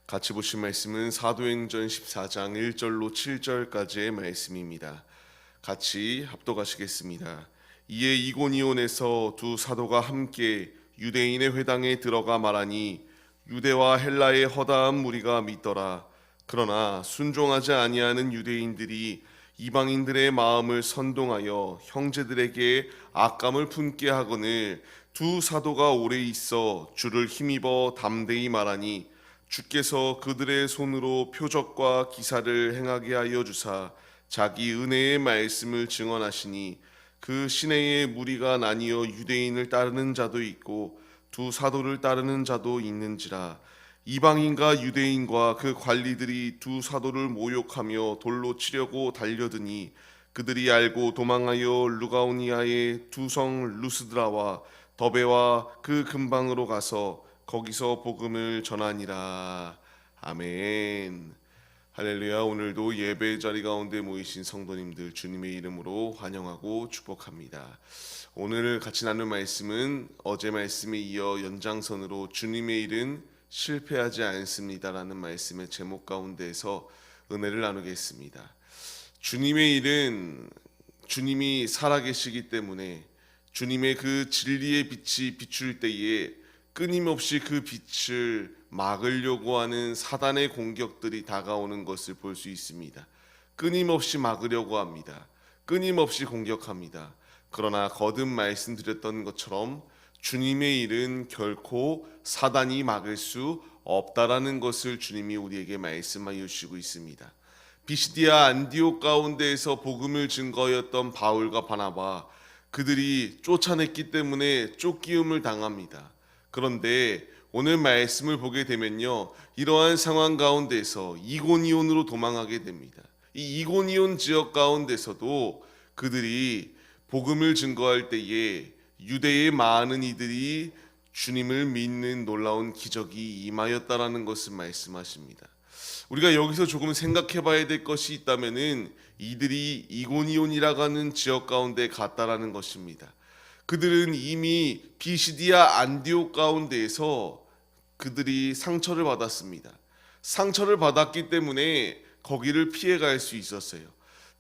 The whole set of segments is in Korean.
같이 보신 말씀은 사도행전 14장 1절로 7절까지의 말씀입니다. 같이 합독하시겠습니다. 이에 이고니온에서 두 사도가 함께 유대인의 회당에 들어가 말하니 유대와 헬라의 허다한 무리가 믿더라. 그러나 순종하지 아니하는 유대인들이 이방인들의 마음을 선동하여 형제들에게 악감을 품게 하거늘 두 사도가 오래 있어 주를 힘입어 담대히 말하니 주께서 그들의 손으로 표적과 기사를 행하게 하여 주사 자기 은혜의 말씀을 증언하시니 그 시내에 무리가 나뉘어 유대인을 따르는 자도 있고 두 사도를 따르는 자도 있는지라. 이방인과 유대인과 그 관리들이 두 사도를 모욕하며 돌로 치려고 달려드니 그들이 알고 도망하여 루가오니아의 두 성 루스드라와 더베와 그 근방으로 가서 거기서 복음을 전하니라. 아멘. 할렐루야. 오늘도 예배 자리 가운데 모이신 성도님들 주님의 이름으로 환영하고 축복합니다. 오늘 같이 나눌 말씀은 어제 말씀에 이어 연장선으로 주님의 일은 실패하지 않습니다라는 말씀의 제목 가운데에서 은혜를 나누겠습니다. 주님의 일은 주님이 살아계시기 때문에 주님의 그 진리의 빛이 비출 때에 끊임없이 그 빛을 막으려고 하는 사단의 공격들이 다가오는 것을 볼 수 있습니다. 끊임없이 막으려고 합니다. 끊임없이 공격합니다. 그러나 거듭 말씀드렸던 것처럼 주님의 일은 결코 사단이 막을 수 없다라는 것을 주님이 우리에게 말씀하여 주시고 있습니다. 비시디아 안디옥 가운데에서 복음을 증거하였던 바울과 바나바, 그들이 쫓아냈기 때문에 쫓기움을 당합니다. 그런데 오늘 말씀을 보게 되면요, 이러한 상황 가운데서 이고니온으로 도망하게 됩니다. 이 이고니온 지역 가운데서도 그들이 복음을 증거할 때에 유대의 많은 이들이 주님을 믿는 놀라운 기적이 임하였다라는 것을 말씀하십니다. 우리가 여기서 조금 생각해 봐야 될 것이 있다면은 이들이 이고니온이라고 하는 지역 가운데 갔다라는 것입니다. 그들은 이미 비시디아 안디옥 가운데에서 그들이 상처를 받았습니다. 상처를 받았기 때문에 거기를 피해 갈 수 있었어요.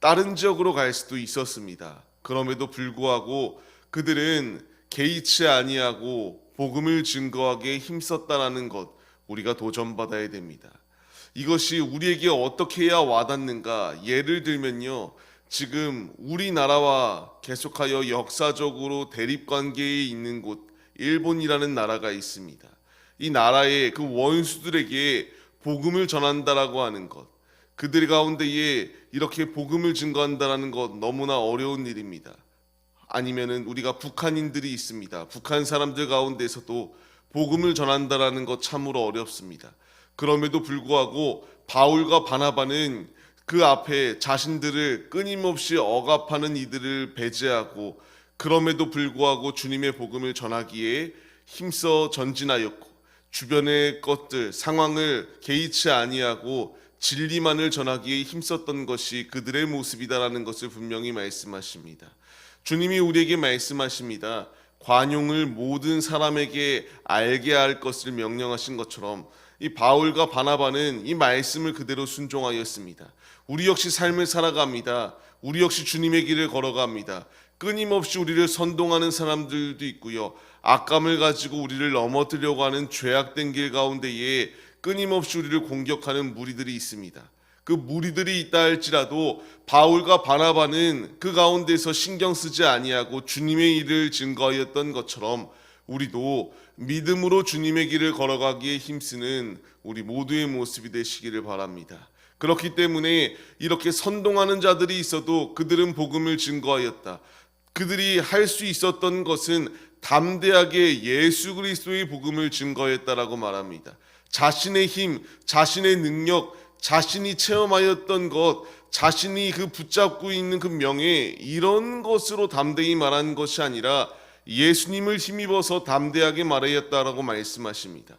다른 지역으로 갈 수도 있었습니다. 그럼에도 불구하고 그들은 개의치 아니하고 복음을 증거하기에 힘썼다라는 것, 우리가 도전받아야 됩니다. 이것이 우리에게 어떻게 해야 와닿는가? 예를 들면요, 지금 우리나라와 계속하여 역사적으로 대립관계에 있는 곳 일본이라는 나라가 있습니다. 이 나라의 그 원수들에게 복음을 전한다라고 하는 것, 그들 가운데에 이렇게 복음을 증거한다라는 것 너무나 어려운 일입니다. 아니면은 우리가 북한인들이 있습니다. 북한 사람들 가운데서도 복음을 전한다라는 것 참으로 어렵습니다. 그럼에도 불구하고 바울과 바나바는 그 앞에 자신들을 끊임없이 억압하는 이들을 배제하고 그럼에도 불구하고 주님의 복음을 전하기에 힘써 전진하였고 주변의 것들, 상황을 개의치 아니하고 진리만을 전하기에 힘썼던 것이 그들의 모습이다라는 것을 분명히 말씀하십니다. 주님이 우리에게 말씀하십니다. 관용을 모든 사람에게 알게 할 것을 명령하신 것처럼 이 바울과 바나바는 이 말씀을 그대로 순종하였습니다. 우리 역시 삶을 살아갑니다. 우리 역시 주님의 길을 걸어갑니다. 끊임없이 우리를 선동하는 사람들도 있고요, 악감을 가지고 우리를 넘어뜨려고 하는 죄악된 길 가운데에 끊임없이 우리를 공격하는 무리들이 있습니다. 그 무리들이 있다 할지라도 바울과 바나바는 그 가운데서 신경 쓰지 아니하고 주님의 일을 증거하였던 것처럼 우리도 믿음으로 주님의 길을 걸어가기에 힘쓰는 우리 모두의 모습이 되시기를 바랍니다. 그렇기 때문에 이렇게 선동하는 자들이 있어도 그들은 복음을 증거하였다. 그들이 할 수 있었던 것은 담대하게 예수 그리스도의 복음을 증거했다라고 말합니다. 자신의 힘, 자신의 능력, 자신이 체험하였던 것, 자신이 그 붙잡고 있는 그 명예, 이런 것으로 담대히 말한 것이 아니라 예수님을 힘입어서 담대하게 말하였다라고 말씀하십니다.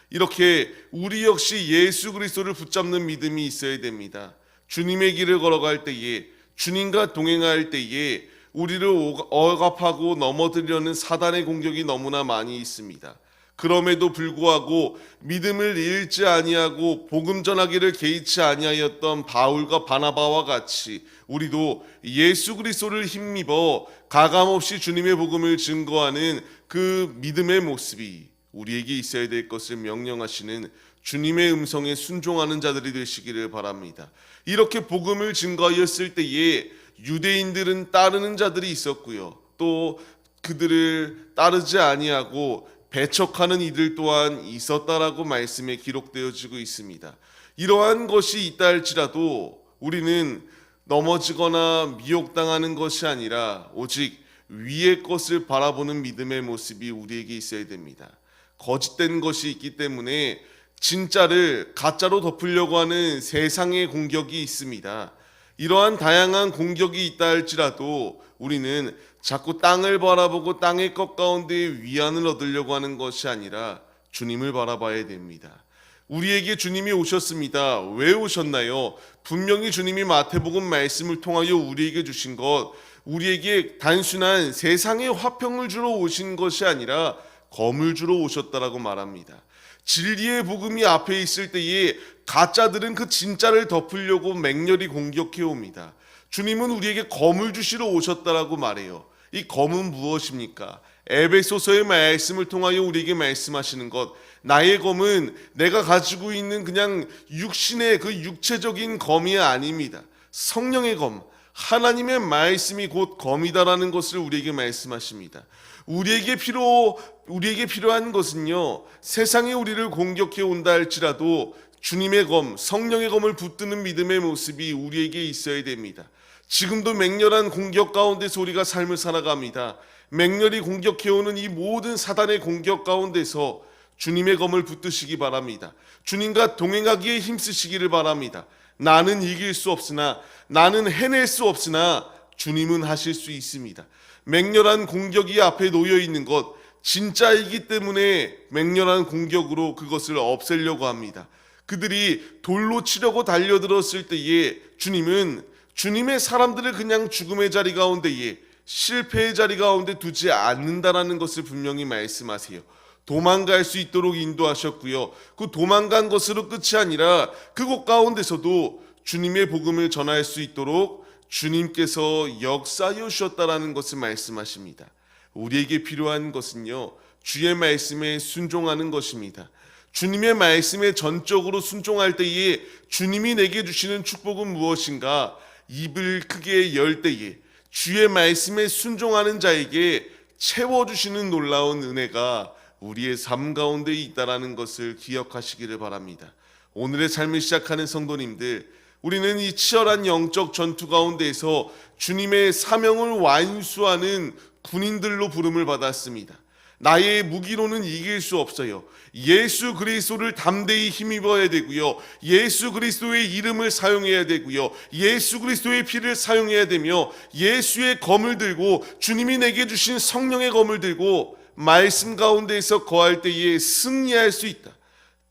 이렇게 우리 역시 예수 그리스도를 붙잡는 믿음이 있어야 됩니다. 주님의 길을 걸어갈 때에, 주님과 동행할 때에 우리를 억압하고 넘어뜨리려는 사단의 공격이 너무나 많이 있습니다. 그럼에도 불구하고 믿음을 잃지 아니하고 복음 전하기를 개의치 아니하였던 바울과 바나바와 같이 우리도 예수 그리스도를 힘입어 가감없이 주님의 복음을 증거하는 그 믿음의 모습이 우리에게 있어야 될 것을 명령하시는 주님의 음성에 순종하는 자들이 되시기를 바랍니다. 이렇게 복음을 증거하였을 때에 유대인들은 따르는 자들이 있었고요. 또 그들을 따르지 아니하고 배척하는 이들 또한 있었다라고 말씀에 기록되어지고 있습니다. 이러한 것이 있다 할지라도 우리는 넘어지거나 미혹당하는 것이 아니라 오직 위의 것을 바라보는 믿음의 모습이 우리에게 있어야 됩니다. 거짓된 것이 있기 때문에 진짜를 가짜로 덮으려고 하는 세상의 공격이 있습니다. 이러한 다양한 공격이 있다 할지라도 우리는 자꾸 땅을 바라보고 땅의 것 가운데 위안을 얻으려고 하는 것이 아니라 주님을 바라봐야 됩니다. 우리에게 주님이 오셨습니다. 왜 오셨나요? 분명히 주님이 마태복음 말씀을 통하여 우리에게 주신 것, 우리에게 단순한 세상의 화평을 주러 오신 것이 아니라 검을 주러 오셨다라고 말합니다. 진리의 복음이 앞에 있을 때에 가짜들은 그 진짜를 덮으려고 맹렬히 공격해 옵니다. 주님은 우리에게 검을 주시러 오셨다라고 말해요. 이 검은 무엇입니까? 에베소서의 말씀을 통하여 우리에게 말씀하시는 것, 나의 검은 내가 가지고 있는 그냥 육신의 그 육체적인 검이 아닙니다. 성령의 검, 하나님의 말씀이 곧 검이다라는 것을 우리에게 말씀하십니다. 우리에게 필요한 것은요, 세상이 우리를 공격해 온다 할지라도 주님의 검, 성령의 검을 붙드는 믿음의 모습이 우리에게 있어야 됩니다. 지금도 맹렬한 공격 가운데서 우리가 삶을 살아갑니다. 맹렬히 공격해오는 이 모든 사단의 공격 가운데서 주님의 검을 붙드시기 바랍니다. 주님과 동행하기에 힘쓰시기를 바랍니다. 나는 이길 수 없으나, 나는 해낼 수 없으나 주님은 하실 수 있습니다. 맹렬한 공격이 앞에 놓여 있는 것, 진짜이기 때문에 맹렬한 공격으로 그것을 없애려고 합니다. 그들이 돌로 치려고 달려들었을 때에 주님은 주님의 사람들을 그냥 죽음의 자리 가운데에, 실패의 자리 가운데 두지 않는다라는 것을 분명히 말씀하세요. 도망갈 수 있도록 인도하셨고요. 그 도망간 것으로 끝이 아니라 그곳 가운데서도 주님의 복음을 전할 수 있도록 주님께서 역사하여 주셨다라는 것을 말씀하십니다. 우리에게 필요한 것은요, 주의 말씀에 순종하는 것입니다. 주님의 말씀에 전적으로 순종할 때에 주님이 내게 주시는 축복은 무엇인가? 입을 크게 열 때에 주의 말씀에 순종하는 자에게 채워주시는 놀라운 은혜가 우리의 삶 가운데 있다라는 것을 기억하시기를 바랍니다. 오늘의 삶을 시작하는 성도님들, 우리는 이 치열한 영적 전투 가운데에서 주님의 사명을 완수하는 군인들로 부름을 받았습니다. 나의 무기로는 이길 수 없어요. 예수 그리스도를 담대히 힘입어야 되고요. 예수 그리스도의 이름을 사용해야 되고요. 예수 그리스도의 피를 사용해야 되며 예수의 검을 들고 주님이 내게 주신 성령의 검을 들고 말씀 가운데에서 거할 때에 승리할 수 있다.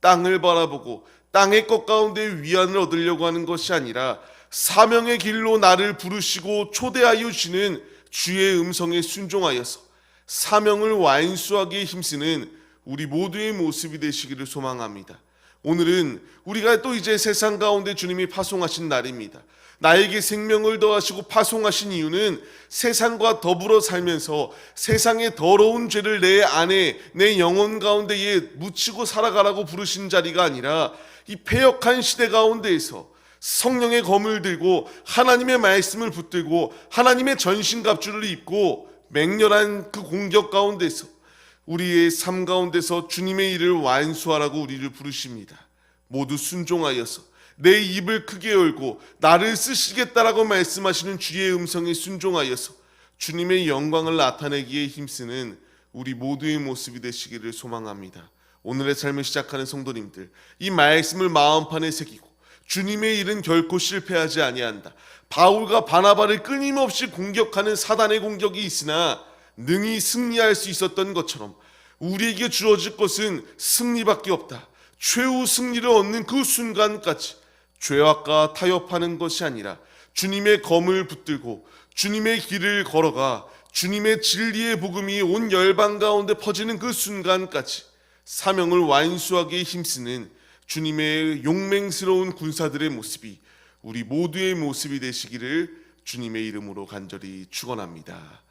땅을 바라보고 땅의 것 가운데 위안을 얻으려고 하는 것이 아니라 사명의 길로 나를 부르시고 초대하여 주시는 주의 음성에 순종하여서 사명을 완수하기에 힘쓰는 우리 모두의 모습이 되시기를 소망합니다. 오늘은 우리가 또 이제 세상 가운데 주님이 파송하신 날입니다. 나에게 생명을 더하시고 파송하신 이유는 세상과 더불어 살면서 세상의 더러운 죄를 내 안에, 내 영혼 가운데에 묻히고 살아가라고 부르신 자리가 아니라 이 패역한 시대 가운데에서 성령의 검을 들고 하나님의 말씀을 붙들고 하나님의 전신갑주를 입고 맹렬한 그 공격 가운데서 우리의 삶 가운데서 주님의 일을 완수하라고 우리를 부르십니다. 모두 순종하여서 내 입을 크게 열고 나를 쓰시겠다라고 말씀하시는 주의 음성에 순종하여서 주님의 영광을 나타내기에 힘쓰는 우리 모두의 모습이 되시기를 소망합니다. 오늘의 삶을 시작하는 성도님들, 이 말씀을 마음판에 새기고 주님의 일은 결코 실패하지 아니한다. 바울과 바나바를 끊임없이 공격하는 사단의 공격이 있으나 능히 승리할 수 있었던 것처럼 우리에게 주어질 것은 승리밖에 없다. 최후 승리를 얻는 그 순간까지 죄악과 타협하는 것이 아니라 주님의 검을 붙들고 주님의 길을 걸어가 주님의 진리의 복음이 온 열방 가운데 퍼지는 그 순간까지 사명을 완수하기에 힘쓰는 주님의 용맹스러운 군사들의 모습이 우리 모두의 모습이 되시기를 주님의 이름으로 간절히 축원합니다.